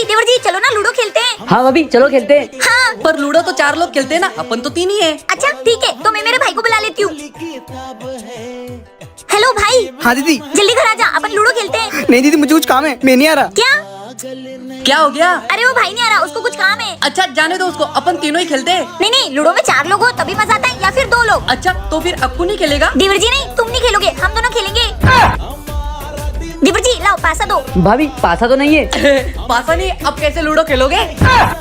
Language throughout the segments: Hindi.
देवर जी चलो ना लूडो खेलते हैं। हाँ भाभी चलो खेलते हैं। हाँ पर लूडो तो 4 लोग खेलते हैं ना, अपन तो 3 ही है। अच्छा ठीक है, तो मैं मेरे भाई को बुला लेती हूँ। हेलो भाई। हाँ दीदी। जल्दी घर आ जा, अपन लूडो खेलते हैं। नहीं दीदी मुझे कुछ काम है, मैं नहीं आ रहा। क्या हो गया? अरे वो भाई नहीं आ रहा, उसको कुछ काम है। अच्छा जाने दो उसको, अपन तीनों ही खेलते हैं। नहीं नहीं, लूडो में 4 लोग हो तभी मजा आता है, या फिर 2 लोग। अच्छा तो फिर अक्कू नहीं खेलेगा? देवर जी नहीं, तुम नहीं खेलोगे, हम दोनों खेलेंगे। देवर जी लाओ पासा दो। भाभी पासा तो नहीं है। पासा नहीं, अब कैसे लूडो खेलोगे?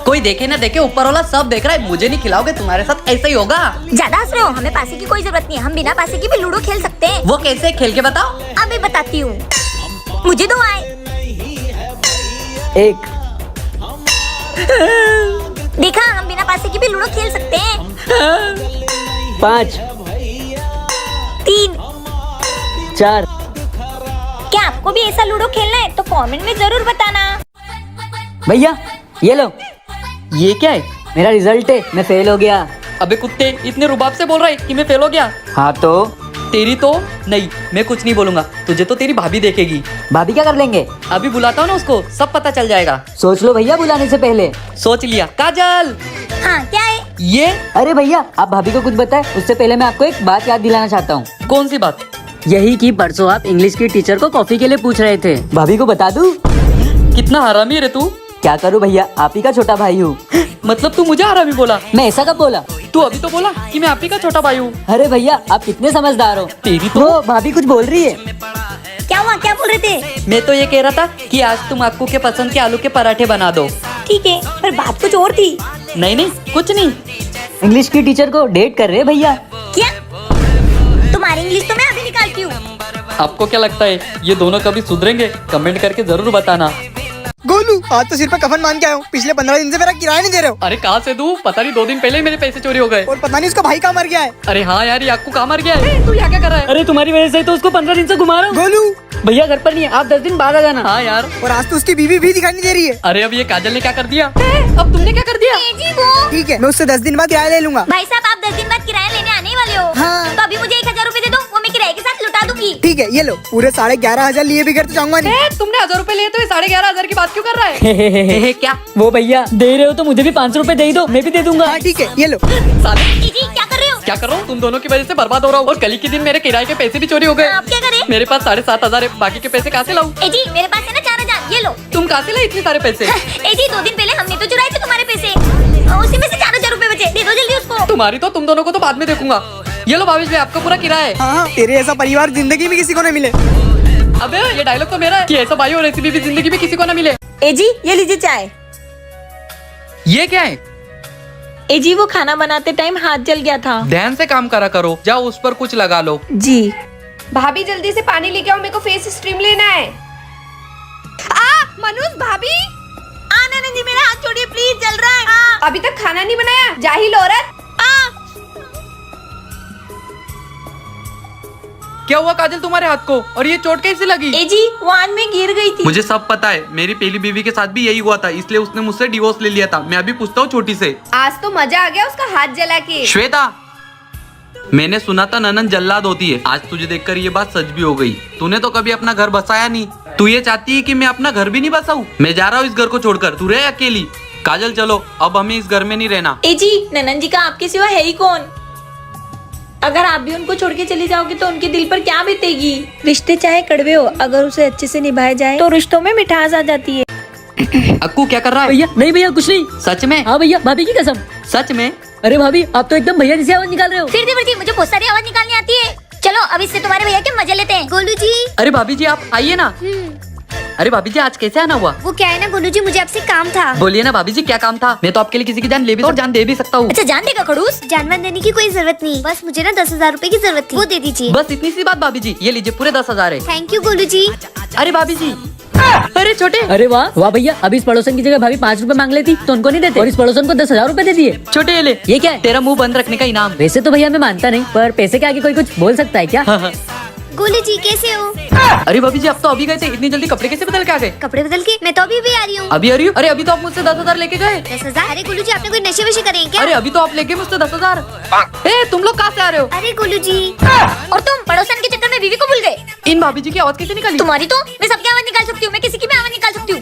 कोई देखे ना देखे, ऊपर वाला सब देख रहा है। मुझे नहीं खिलाओगे, तुम्हारे साथ ऐसा ही होगा। ज्यादा हंस रहे हो, हमें पासे की कोई जरूरत नहीं है, हम बिना पासे की भी लूडो खेल सकते हैं। वो कैसे खेल के बताओ। अभी बताती हूँ, मुझे 2 आए। 1 देखा, हम बिना पासे की भी लूडो खेल सकते हैं। 5 3। 4 क्या आपको भी ऐसा लूडो खेलना है तो कमेंट में जरूर बताना। भैया ये लो, ये क्या है? मेरा रिजल्ट है, मैं फेल हो गया। अबे कुत्ते, इतने रुबाब से बोल रहा है कि मैं फेल हो गया। हाँ तो तेरी तो नहीं, मैं कुछ नहीं बोलूंगा, तुझे तो तेरी भाभी देखेगी। भाभी क्या कर लेंगे? अभी बुलाता हूँ ना उसको, सब पता चल जाएगा। सोच लो भैया बुलाने से पहले। सोच लिया। काजल हाँ क्या है? ये अरे भैया आप भाभी को कुछ बताए उससे पहले मैं आपको एक बात याद दिलाना चाहता हूँ। कौन सी बात? यही कि परसों आप इंग्लिश की टीचर को कॉफी के लिए पूछ रहे थे। भाभी को बता दूं? कितना हरामी है रे तू। क्या करूं भैया, आप ही का छोटा भाई हूँ। मतलब तू मुझे हरामी बोला? मैं ऐसा कब बोला? तू अभी तो बोला कि मैं आप ही का छोटा भाई हूँ। अरे भैया आप कितने समझदार हो। तेरी तो। वो भाभी कुछ बोल रही है। क्या हुआ, क्या बोल रहे थे? मैं तो ये कह रहा था कि आज तुम अक्कू के पसंद के आलू के पराठे बना दो। ठीक है, पर बात कुछ और थी। नहीं नहीं कुछ नहीं। इंग्लिश की टीचर को डेट कर रहे भैया। क्या? तुम्हारी इंग्लिश तो मैं अभी निकालती हूँ। आपको क्या लगता है ये दोनों कभी सुधरेंगे? कमेंट करके जरूर बताना। गोलू आज तो सिर पे कफन मान के आया हूँ, पिछले 15 दिन से मेरा किराया नहीं दे रहे हो। अरे कहाँ से दूं? पता नहीं, 2 दिन पहले ही मेरे पैसे चोरी हो गए। और पता नहीं उसका भाई कहाँ मर गया है। अरे हाँ यार, ये अक्कू कहाँ मर गया है? तू यहाँ क्या कर रहा है? अरे तुम्हारी वजह से तो उसको 15 दिन से घुमा रहा हूँ। गोलू भैया घर पर नहीं है, आप 10 दिन बाद आ जाना। हाँ यार। और आज तो उसकी बीवी भी दिखाई नहीं दे रही है। अरे अब ये काजल ने क्या कर दिया? अब तुमने क्या कर दिया? जी वो। ठीक है, मैं उससे 10 दिन बाद किराया ले लूंगा। भाई साहब आप 10 दिन बाद किराया लेने आने वाले हो? हाँ। तो अभी मुझे 1000 रूपए दे दो, वो मैं किराए के साथ लुटा दूंगी। ठीक है ये लो, पूरे 11,500 लिए बिगड़ तो जाऊंगा नहीं। तुमने 1000 रुपए लिए तो 11,500 की बात क्यों कर रहा है? क्या? वो भैया दे रहे हो तो मुझे भी 500 रुपए दे ही दो, मैं भी दे दूंगा। हाँ ठीक है ये लो। साले जी क्या कर रहे हो? क्या कर रहा हूँ? तुम दोनों की वजह से बर्बाद हो रहा हूँ। और कल ही के दिन मेरे किराए के पैसे भी चोरी हो गए। आप क्या करें? मेरे पास 7,500 है, बाकी के पैसे कहाँ से लाऊं? जी मेरे पास है ना 4000, ये लो। तुम कहाँ से लाई इतने सारे पैसे? जी 2 दिन पहले हमने तो चुराए थे तुम्हारे पैसे, उसी में से 4000 रूपए बचे, दे दो जल्दी उसको। तुम्हारी तो, तुम दोनों को तो बाद में देखूंगा। ये लो भावेश भाई, आपका पूरा किराया है। हाँ तेरे ऐसा परिवार जिंदगी में किसी को नहीं मिले। अबे ये डायलॉग तो मेरा है कि ऐसा भाई और ऐसी बीवी जिंदगी में किसी को ना मिले। जी ये लीजिए चाय। ये क्या है? जी वो खाना बनाते टाइम हाथ जल गया था। ध्यान से काम करा करो, जाओ उस पर कुछ लगा लो। जी भाभी जल्दी से पानी लेके आओ, मेरे को फेस स्ट्रीम लेना है। मनोज भाभी, नंदन जी मेरा हाथ छोड़िए प्लीज, जल रहा है। अभी तक खाना नहीं बनाया, जाहिल औरत। क्या हुआ काजल तुम्हारे हाथ को? और ये चोट कैसे लगी? जी वान में गिर गई थी। मुझे सब पता है, मेरी पहली बीवी के साथ भी यही हुआ था, इसलिए उसने मुझसे डिवोर्स ले लिया था। मैं अभी पूछता हूँ छोटी से। आज तो मजा आ गया उसका हाथ जला के। श्वेता, मैंने सुना था ननन जल्लाद होती है। आज तुझे देखकर ये बात सच भी हो गई। तूने तो कभी अपना घर बसाया नहीं। तू ये चाहती है कि मैं अपना घर भी नहीं बसाऊं? मैं जा रहा हूँ इस घर को छोड़कर, तू रहे अकेली। काजल चलो, अब हमें इस घर में नहीं रहना। जी ननन जी का आपके सिवा है ही कौन? अगर आप भी उनको छोड़ के चली जाओगे तो उनके दिल पर क्या बीतेगी? रिश्ते चाहे कड़वे हो, अगर उसे अच्छे से निभाया जाए तो रिश्तों में मिठास आ जाती है। अक्कू क्या कर रहा है? भैया नहीं भैया कुछ नहीं। सच में? हाँ भैया भाभी की कसम। सच में? अरे भाभी आप तो एकदम भैया जैसी आवाज निकाल रहे हो। फिर देवर जी मुझे बहुत सारी आवाज निकालनी आती है। चलो अब इससे तुम्हारे भैया के मजे लेते हैं। गोलू जी। अरे भाभी जी आप आइए ना। अरे भाभी जी आज कैसे आना हुआ? वो क्या है ना गोलू जी, मुझे आपसे काम था। बोलिए ना भाभी जी, क्या काम था? मैं तो आपके लिए किसी की जान ले भी और जान दे भी सकता हूँ। अच्छा जान देगा खड़ूस? जानवर देने की कोई जरूरत नहीं, बस मुझे ना 10,000 रूपए की जरूरत थी, वो दे दीजिए। बस इतनी सी बात भाभी जी, ये लीजिए पूरे 10,000 है। थैंक यू गोलू जी। अरे भाभी जी, अरे छोटे। अरे वाह वाह भैया, अब इस पड़ोसन की जगह भाभी 5 रुपए मांग लेती तो उनको नहीं देते, और इस पड़ोसन को 10,000 रुपए दे दिए। छोटे ये ले, ये क्या है? तेरा मुंह बंद रखने का इनाम। वैसे तो भैया मैं मानता नहीं, पर पैसे के आगे कोई कुछ बोल सकता है क्या? गोलू जी कैसे हो? अरे भाभी जी अब तो अभी गए थे, इतनी जल्दी कपड़े कैसे बदल के आ गए? कपड़े बदल के? मैं तो अभी भी आ रही हूँ। अभी आ रही हो? अरे अभी तो आप मुझसे 10,000 लेके गए। 10,000? अरे गोलू जी आपने कोई नशे वशे करे हैं क्या? अरे अभी तो आप लेके मुझसे 10,000। ए तुम लोग कहाँ से आ रहे हो? अरे गोलू जी। और तुम पड़ोसन के चक्कर में बीवी को भूल गए। इन भाभी जी की आवाज कैसे निकाली? तुम्हारी तो मैं सबकी आवाज निकाल सकती हूँ, मैं किसी की भी आवाज निकाल सकती हूँ।